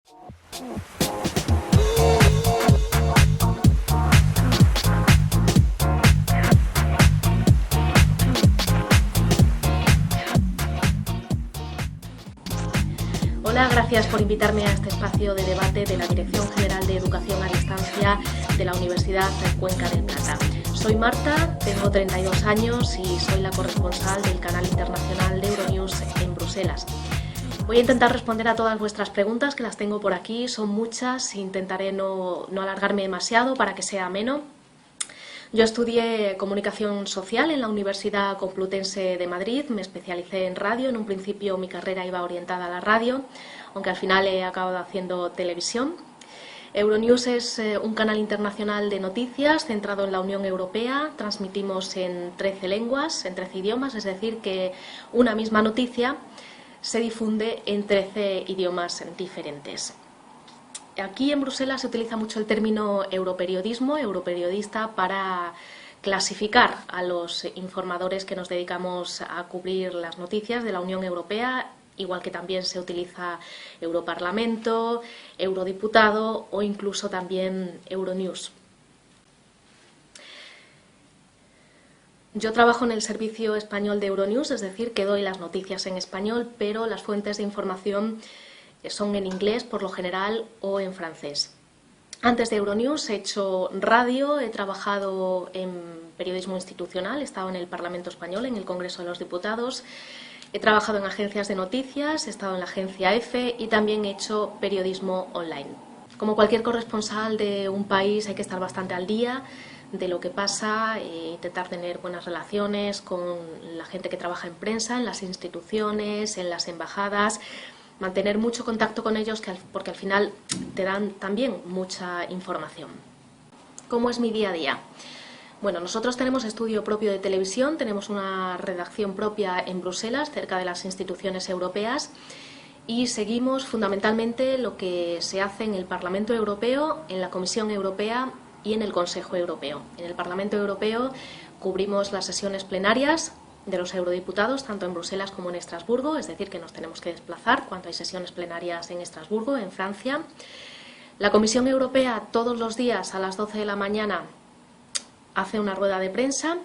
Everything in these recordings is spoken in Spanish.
Hola, gracias por invitarme a este espacio de debate de la Dirección General de Educación a Distancia de la Universidad de Cuenca del Plata. Soy Marta, tengo 32 años y soy la corresponsal del canal internacional de Euronews en Bruselas. Voy a intentar responder a todas vuestras preguntas, que las tengo por aquí, son muchas, intentaré no alargarme demasiado para que sea ameno. Yo estudié Comunicación Social en la Universidad Complutense de Madrid, me especialicé en radio, en un principio mi carrera iba orientada a la radio, aunque al final he acabado haciendo televisión. Euronews es un canal internacional de noticias centrado en la Unión Europea, transmitimos en 13 lenguas, en 13 idiomas, es decir que una misma noticia se difunde en 13 idiomas diferentes. Aquí en Bruselas se utiliza mucho el término europeriodismo, europeriodista, para clasificar a los informadores que nos dedicamos a cubrir las noticias de la Unión Europea, igual que también se utiliza Europarlamento, eurodiputado o incluso también Euronews. Yo trabajo en el servicio español de Euronews, es decir, que doy las noticias en español, pero las fuentes de información son en inglés por lo general o en francés. Antes de Euronews he hecho radio, he trabajado en periodismo institucional, he estado en el Parlamento Español, en el Congreso de los Diputados, he trabajado en agencias de noticias, he estado en la agencia EFE y también he hecho periodismo online. Como cualquier corresponsal de un país hay que estar bastante al día de lo que pasa, intentar tener buenas relaciones con la gente que trabaja en prensa, en las instituciones, en las embajadas, mantener mucho contacto con ellos porque al final te dan también mucha información. ¿Cómo es mi día a día? Bueno, nosotros tenemos estudio propio de televisión, tenemos una redacción propia en Bruselas, cerca de las instituciones europeas, y seguimos fundamentalmente lo que se hace en el Parlamento Europeo, en la Comisión Europea y en el Consejo Europeo. En el Parlamento Europeo cubrimos las sesiones plenarias de los eurodiputados, tanto en Bruselas como en Estrasburgo, es decir, que nos tenemos que desplazar cuando hay sesiones plenarias en Estrasburgo, en Francia. La Comisión Europea todos los días a las 12 de la mañana hace una rueda de prensa,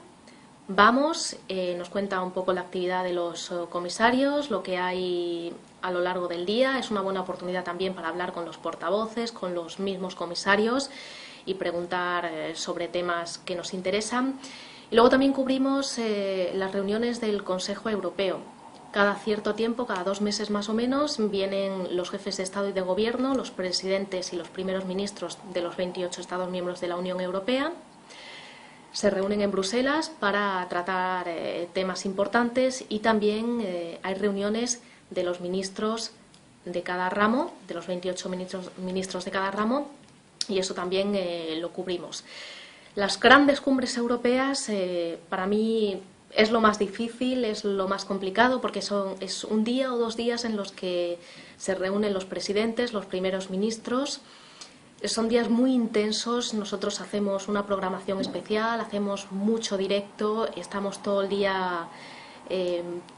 vamos, nos cuenta un poco la actividad de los comisarios, lo que hay a lo largo del día, es una buena oportunidad también para hablar con los portavoces, con los mismos comisarios y preguntar sobre temas que nos interesan. Y luego también cubrimos las reuniones del Consejo Europeo. Cada cierto tiempo, cada 2 meses más o menos, vienen los jefes de Estado y de Gobierno, los presidentes y los primeros ministros de los 28 Estados miembros de la Unión Europea. Se reúnen en Bruselas para tratar temas importantes y también hay reuniones de los ministros de cada ramo, de los 28 ministros de cada ramo, y eso también lo cubrimos. Las grandes cumbres europeas para mí es lo más difícil, es lo más complicado porque es un día o 2 días en los que se reúnen los presidentes, los primeros ministros. Son días muy intensos, nosotros hacemos una programación especial, hacemos mucho directo, estamos todo el día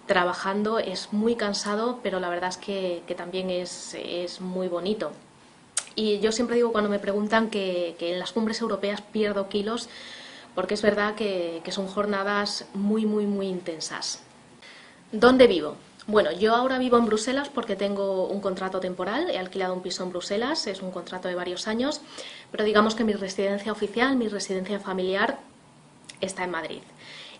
trabajando, es muy cansado, pero la verdad es que también es muy bonito. Y yo siempre digo cuando me preguntan que en las cumbres europeas pierdo kilos, porque es verdad que son jornadas muy intensas. ¿Dónde vivo? Bueno, yo ahora vivo en Bruselas porque tengo un contrato temporal, he alquilado un piso en Bruselas, es un contrato de varios años, pero digamos que mi residencia oficial, mi residencia familiar está en Madrid.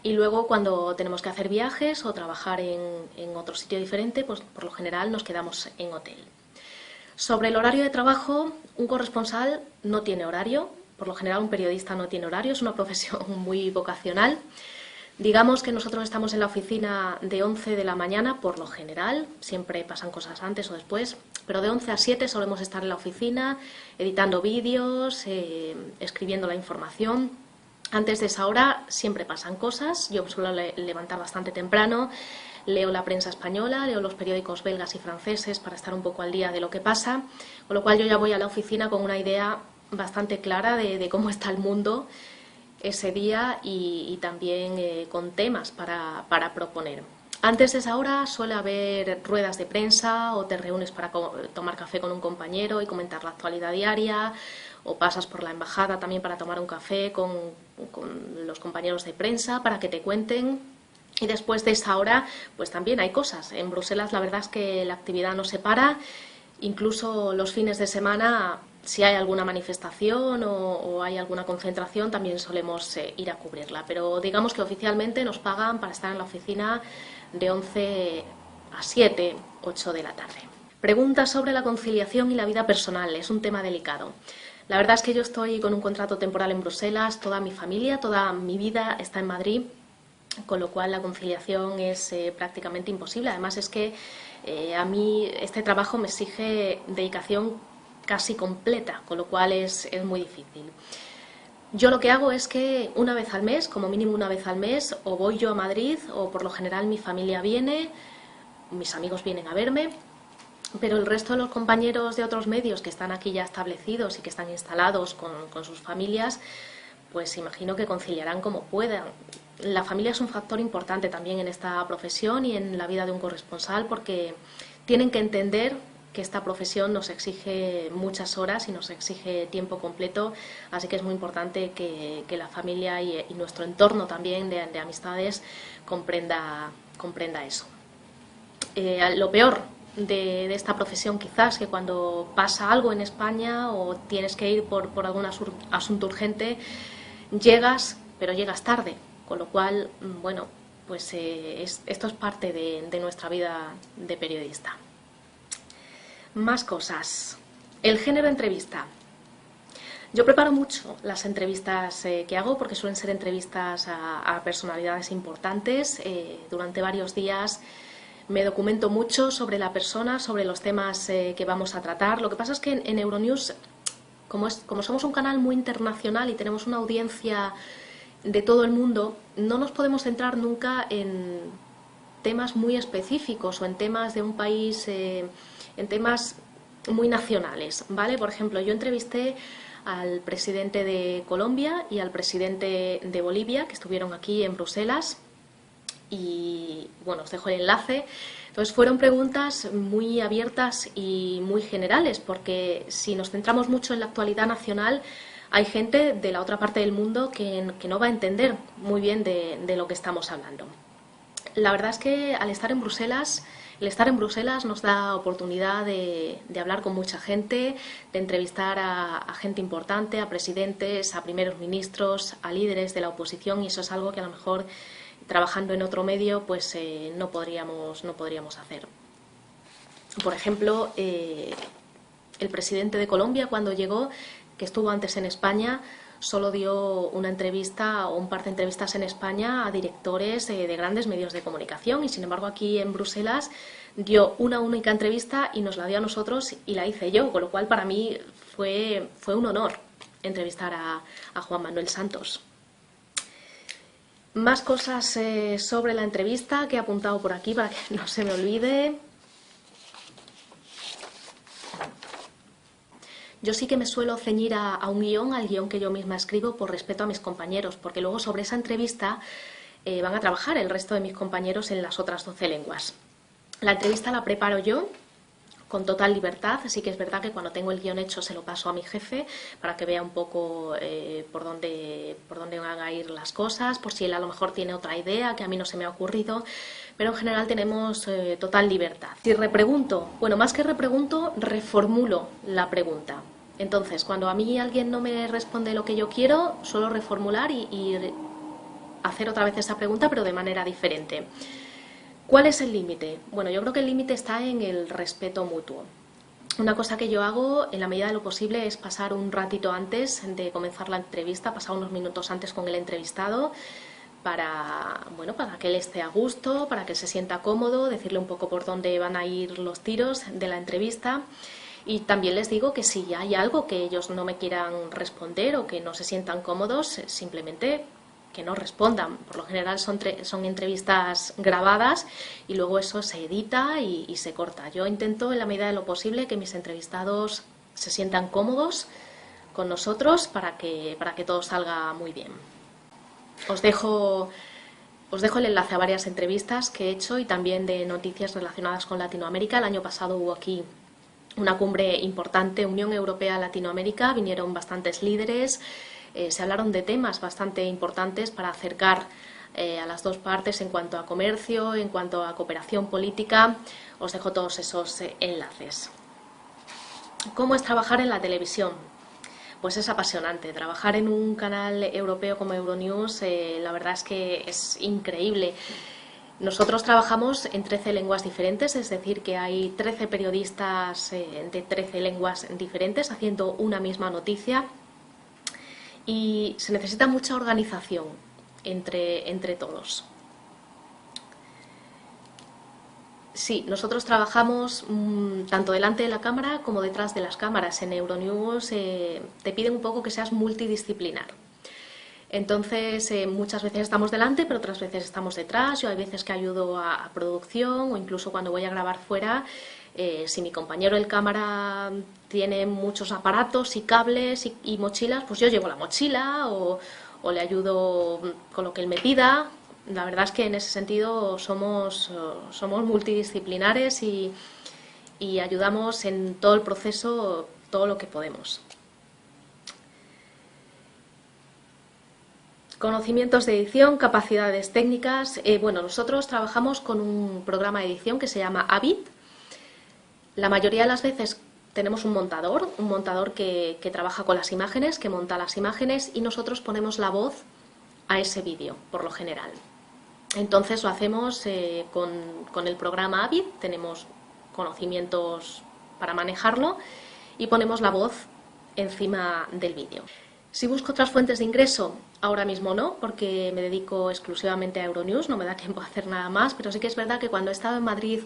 Y luego cuando tenemos que hacer viajes o trabajar en otro sitio diferente, pues por lo general nos quedamos en hotel. Sobre el horario de trabajo, un corresponsal no tiene horario, por lo general un periodista no tiene horario, es una profesión muy vocacional. Digamos que nosotros estamos en la oficina de 11 de la mañana, por lo general, siempre pasan cosas antes o después, pero de 11 a 7 solemos estar en la oficina, editando vídeos, escribiendo la información. Antes de esa hora siempre pasan cosas, yo me suelo levantar bastante temprano, leo la prensa española, leo los periódicos belgas y franceses para estar un poco al día de lo que pasa, con lo cual yo ya voy a la oficina con una idea bastante clara de cómo está el mundo ese día y también con temas para proponer. Antes de esa hora suele haber ruedas de prensa o te reúnes para tomar café con un compañero y comentar la actualidad diaria, o pasas por la embajada también para tomar un café con los compañeros de prensa para que te cuenten. Y después de esa hora, pues también hay cosas. En Bruselas la verdad es que la actividad no se para, incluso los fines de semana, si hay alguna manifestación o hay alguna concentración, también solemos ir a cubrirla. Pero digamos que oficialmente nos pagan para estar en la oficina de 11 a 7, 8 de la tarde. Preguntas sobre la conciliación y la vida personal. Es un tema delicado. La verdad es que yo estoy con un contrato temporal en Bruselas, toda mi familia, toda mi vida está en Madrid, con lo cual la conciliación es prácticamente imposible. Además es que a mí este trabajo me exige dedicación casi completa, con lo cual es muy difícil. Yo lo que hago es que una vez al mes, como mínimo una vez al mes, o voy yo a Madrid o por lo general mi familia viene, mis amigos vienen a verme, pero el resto de los compañeros de otros medios que están aquí ya establecidos y que están instalados con sus familias, pues imagino que conciliarán como puedan. La familia es un factor importante también en esta profesión y en la vida de un corresponsal, porque tienen que entender que esta profesión nos exige muchas horas y nos exige tiempo completo, así que es muy importante que la familia y nuestro entorno también de amistades comprenda eso. Lo peor de esta profesión quizás que cuando pasa algo en España o tienes que ir por algún asunto urgente, llegas, pero llegas tarde, con lo cual, bueno, pues esto es parte de nuestra vida de periodista. Más cosas. El género entrevista. Yo preparo mucho las entrevistas que hago porque suelen ser entrevistas a personalidades importantes. Durante varios días me documento mucho sobre la persona, sobre los temas que vamos a tratar. Lo que pasa es que en Euronews, como somos un canal muy internacional y tenemos una audiencia de todo el mundo, no nos podemos centrar nunca en temas muy específicos o en temas de un país, en temas muy nacionales, ¿vale? Por ejemplo, yo entrevisté al presidente de Colombia y al presidente de Bolivia, que estuvieron aquí en Bruselas, y bueno, os dejo el enlace. Entonces fueron preguntas muy abiertas y muy generales, porque si nos centramos mucho en la actualidad nacional, hay gente de la otra parte del mundo que no va a entender muy bien de lo que estamos hablando. La verdad es que al estar en Bruselas, el estar en Bruselas nos da oportunidad de hablar con mucha gente, de entrevistar a gente importante, a presidentes, a primeros ministros, a líderes de la oposición, y eso es algo que a lo mejor trabajando en otro medio pues no podríamos hacer. Por ejemplo, el presidente de Colombia, cuando llegó, que estuvo antes en España, solo dio una entrevista o un par de entrevistas en España a directores de grandes medios de comunicación, y sin embargo aquí en Bruselas dio una única entrevista y nos la dio a nosotros y la hice yo, con lo cual para mí fue un honor entrevistar a Juan Manuel Santos. Más cosas sobre la entrevista que he apuntado por aquí para que no se me olvide. Yo sí que me suelo ceñir a un guión, al guión que yo misma escribo por respeto a mis compañeros, porque luego sobre esa entrevista van a trabajar el resto de mis compañeros en las otras 12 lenguas. La entrevista la preparo yo con total libertad, así que es verdad que cuando tengo el guión hecho se lo paso a mi jefe para que vea un poco por dónde van a ir las cosas, por si él a lo mejor tiene otra idea que a mí no se me ha ocurrido, pero en general tenemos total libertad. Si repregunto, bueno, más que repregunto, reformulo la pregunta. Entonces, cuando a mí alguien no me responde lo que yo quiero, suelo reformular y hacer otra vez esa pregunta, pero de manera diferente. ¿Cuál es el límite? Bueno, yo creo que el límite está en el respeto mutuo. Una cosa que yo hago en la medida de lo posible es pasar un ratito antes de comenzar la entrevista, pasar unos minutos antes con el entrevistado para que él esté a gusto, para que se sienta cómodo, decirle un poco por dónde van a ir los tiros de la entrevista. Y también les digo que si hay algo que ellos no me quieran responder o que no se sientan cómodos, simplemente que no respondan. Por lo general son entrevistas grabadas y luego eso se edita y se corta. Yo intento en la medida de lo posible que mis entrevistados se sientan cómodos con nosotros para que todo salga muy bien. Os dejo Os dejo el enlace a varias entrevistas que he hecho y también de noticias relacionadas con Latinoamérica. El año pasado hubo aquí una cumbre importante, Unión Europea-Latinoamérica, vinieron bastantes líderes, se hablaron de temas bastante importantes para acercar a las dos partes en cuanto a comercio, en cuanto a cooperación política. Os dejo todos esos enlaces. ¿Cómo es trabajar en la televisión? Pues es apasionante. Trabajar en un canal europeo como Euronews, la verdad es que es increíble. Nosotros trabajamos en 13 lenguas diferentes, es decir, que hay 13 periodistas de 13 lenguas diferentes haciendo una misma noticia y se necesita mucha organización entre todos. Sí, nosotros trabajamos tanto delante de la cámara como detrás de las cámaras. En Euronews te piden un poco que seas multidisciplinar. Entonces, muchas veces estamos delante, pero otras veces estamos detrás. Yo hay veces que ayudo a producción o incluso cuando voy a grabar fuera, si mi compañero el cámara tiene muchos aparatos y cables y mochilas, pues yo llevo la mochila o le ayudo con lo que él me pida. La verdad es que en ese sentido somos multidisciplinares y ayudamos en todo el proceso todo lo que podemos. Conocimientos de edición, capacidades técnicas. Bueno, nosotros trabajamos con un programa de edición que se llama Avid. La mayoría de las veces tenemos un montador que trabaja con las imágenes, que monta las imágenes y nosotros ponemos la voz a ese vídeo, por lo general. Entonces lo hacemos con el programa Avid, tenemos conocimientos para manejarlo y ponemos la voz encima del vídeo. Si busco otras fuentes de ingreso, ahora mismo no, porque me dedico exclusivamente a Euronews, no me da tiempo a hacer nada más, pero sí que es verdad que cuando he estado en Madrid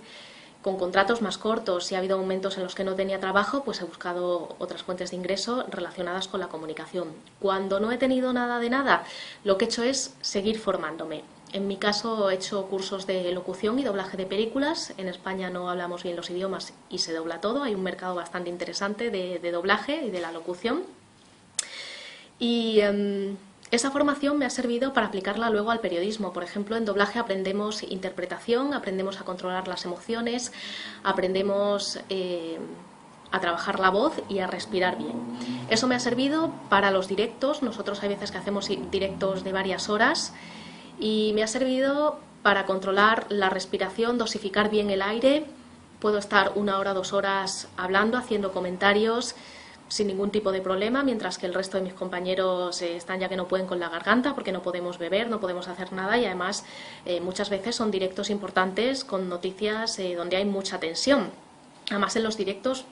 con contratos más cortos y ha habido momentos en los que no tenía trabajo, pues he buscado otras fuentes de ingreso relacionadas con la comunicación. Cuando no he tenido nada de nada, lo que he hecho es seguir formándome. En mi caso he hecho cursos de locución y doblaje de películas. En España no hablamos bien los idiomas y se dobla todo. Hay un mercado bastante interesante de doblaje y de la locución. Y esa formación me ha servido para aplicarla luego al periodismo. Por ejemplo, en doblaje aprendemos interpretación, aprendemos a controlar las emociones, aprendemos a trabajar la voz y a respirar bien. Eso me ha servido para los directos. Nosotros hay veces que hacemos directos de varias horas y me ha servido para controlar la respiración, dosificar bien el aire. Puedo estar 1 hora, 2 horas hablando, haciendo comentarios sin ningún tipo de problema, mientras que el resto de mis compañeros están ya que no pueden con la garganta porque no podemos beber, no podemos hacer nada y además muchas veces son directos importantes con noticias donde hay mucha tensión. Además en los directos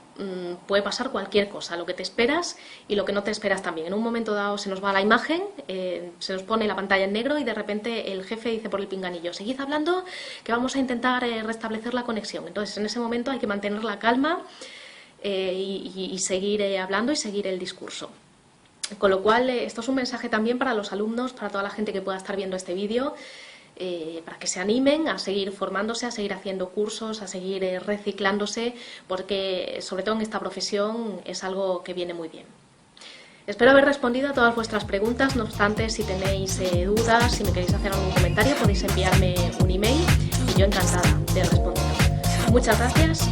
puede pasar cualquier cosa, lo que te esperas y lo que no te esperas también. En un momento dado se nos va la imagen, se nos pone la pantalla en negro y de repente el jefe dice por el pinganillo: seguid hablando que vamos a intentar restablecer la conexión. Entonces en ese momento hay que mantener la calma y seguir hablando y seguir el discurso. Con lo cual esto es un mensaje también para los alumnos, para toda la gente que pueda estar viendo este vídeo, para que se animen a seguir formándose, a seguir haciendo cursos, a seguir reciclándose, porque sobre todo en esta profesión es algo que viene muy bien. Espero haber respondido a todas vuestras preguntas. No obstante, si tenéis dudas, si me queréis hacer algún comentario, podéis enviarme un email y yo encantada de responder. Muchas gracias.